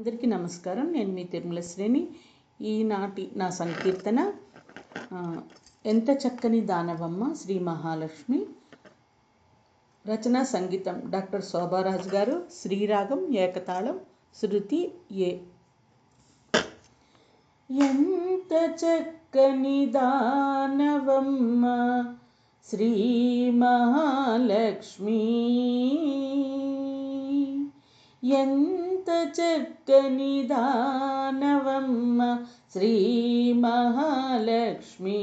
అందరికీ నమస్కారం. నేను మీ తిరుమల శ్రేణి. ఈనాటి నా సంకీర్తన ఎంత చక్కని దానవమ్మ శ్రీ మహాలక్ష్మి. రచనా సంగీతం డాక్టర్ శోభారాజు గారు. శ్రీరాగం ఏకతాళం, శృతి ఏ. ఎంత చక్కని దానవమ్మ శ్రీ మహాలక్ష్మి, ఎంత చక్కని దానవమ్మ శ్రీ మహాలక్ష్మి,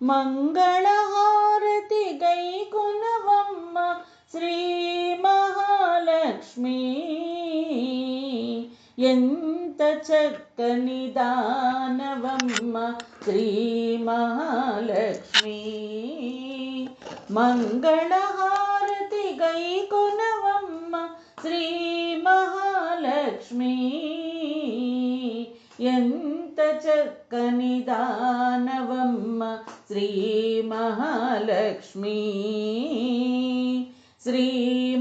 మంగళహారతి గైకొనవమ్మ శ్రీ మహాలక్ష్మి, ఎంత చక్కని దానవమ్మ శ్రీ మహాలక్ష్మి, మంగళహారతి గైకొనవమ్మ శ్రీ మహాలక్ష్మి, ఎంత చక్కని దానవమ్మ శ్రీ మహాలక్ష్మి, శ్రీ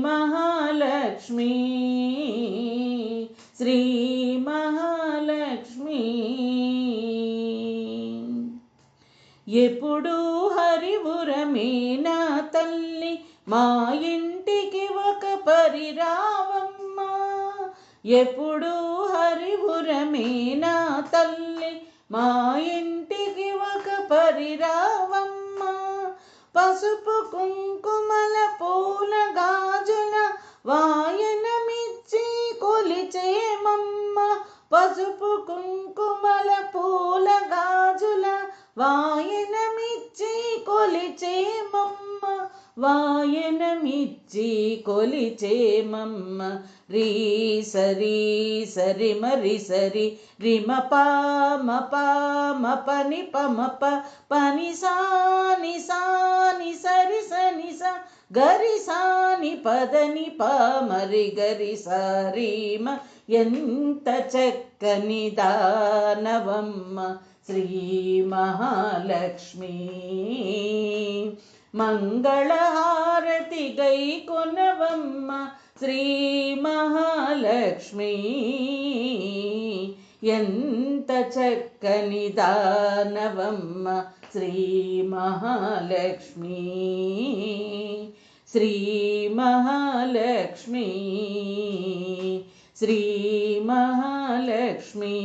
మహాలక్ష్మి, శ్రీ మహాలక్ష్మి. ఎప్పుడు హరివురమే నా తల్లి, మా ఇంటికి ఒక పరిరావమ్మ, ఎప్పుడు హరివురమే నా తల్లి, మా ఇంటికి ఒక పరిరావమ్మ, పసుపు కుంకుమల పూల గాజుల వాయనమిచ్చి కొలిచేమమ్మ, పసుపు కుంకుమల పూల గాజుల వాయనమిచ్చి కొలిచేమమ్మ, వాయనమిచ్చి కొలిచేమమ్మ, రీ సరి సరి మరి సరి రిమ పామ పామ పని పమప పని సాని సాని సరి సని స గరి సాని పదని పామరి గరి సారీమ, ఎంత చక్కని దానవమ్మ శ్రీ మహాలక్ష్మి, మంగళహారతి గైకొనవమ్మ శ్రీ మహాలక్ష్మి, ఎంత చక్కని దానవమ్మ శ్రీ మహాలక్ష్మి, శ్రీ మహాలక్ష్మి, శ్రీ మహాలక్ష్మి.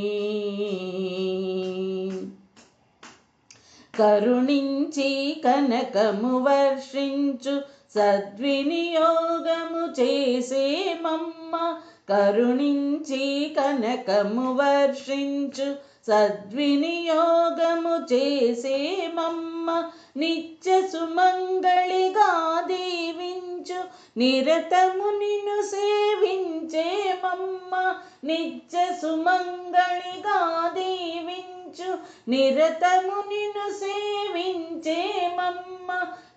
కరుణించి కనకము వర్షించు సద్వినియోగము చేసేమమ్మ, కరుణించి కనకము వర్షించు సద్వినియోగము చేసేమమ్మ, నిత్య సుమంగళిగా దీవించు నిరతము నిన్ను సేవించేమమ్మ, నిత్య సుమంగళిగా దీవించు నిరతము నిన్ను సేవించేమమ్మ,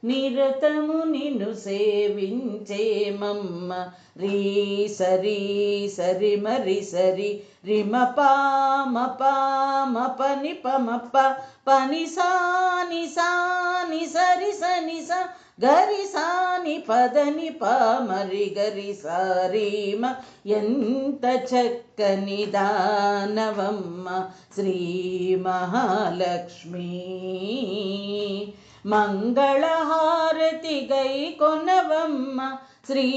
నిరతము నిన్ను సేవించేమమ్మ, రీ సరి సరి మరి సరి రిమ పామ పామ పని పమప పని సాని సాని సరి సని స గరి సాని పదని పామరి గరి సారీమ, ఎంత చక్కని దానవమ్మ శ్రీ మహాలక్ష్మి, మంగళహారతి గైకొనవమ్మ శ్రీ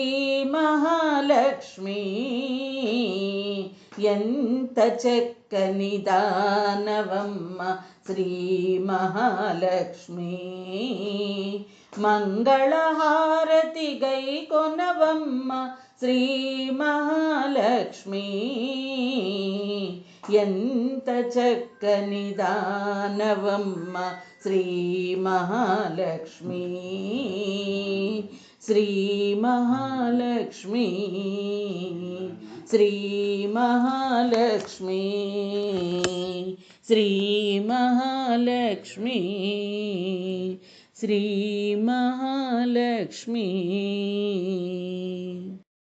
మహాలక్ష్మి, ఎంత చక్కని దానవమ్మ శ్రీ మహాలక్ష్మి, మంగళహారతి గైకొనవమ్మ శ్రీ మహాలక్ష్మి, ఎంత చక్కని దానవమ్మ శ్రీ మహాలక్ష్మి, శ్రీ మహాలక్ష్మి, శ్రీ మహాలక్ష్మి, శ్రీ మహాలక్ష్మి, శ్రీ మహాలక్ష్మి.